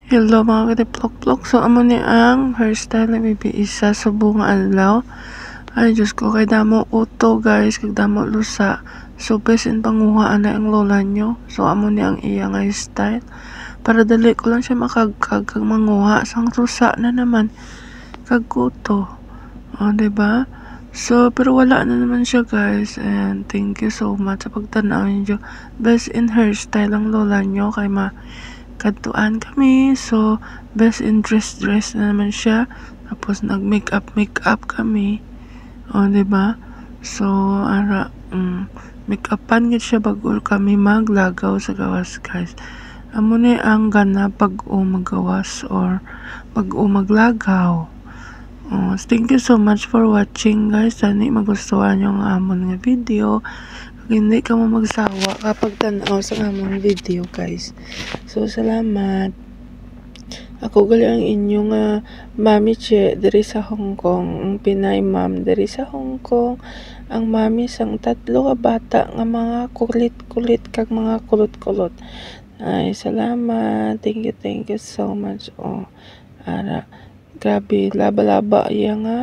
Hello mga katiplok-plok. So amo ni ang hairstyle na bibiisa sa buong adlaw. Ay Diyos ko, kay damo uto guys, kay damo lusa. So besin panguhaan na ang lola nyo. So amo ni ang iyang hairstyle. Para dali ko lang siya makagkag kag manguha sang rusa na naman kag kuto. O diba? So pero wala na naman siya guys, and thank you so much sa pagtanaw niyo. Best in hairstyle ang lola nyo kay kadtuan kami. So best in dress na naman siya, tapos nag make up kami. O diba? So ara make upan gid siya bago kami maglagaw sa gawas guys. Amo ni ang gana pag-o magawas or pag-o maglagaw. Thank you so much for watching guys. Sana magustuhan yung amon nga video. Hindi ka mo magsawa kapag tanaw sa amon video guys. So salamat. Ako gali ang inyong mami che diri sa Hong Kong, ang Pinay ma'am diri sa Hong Kong. Ang mami sang tatlo ka bata nga mga kulit-kulit kag mga kulot-kulot. Ay salamat. Thank you so much. Ara grabe laba-laba iya nga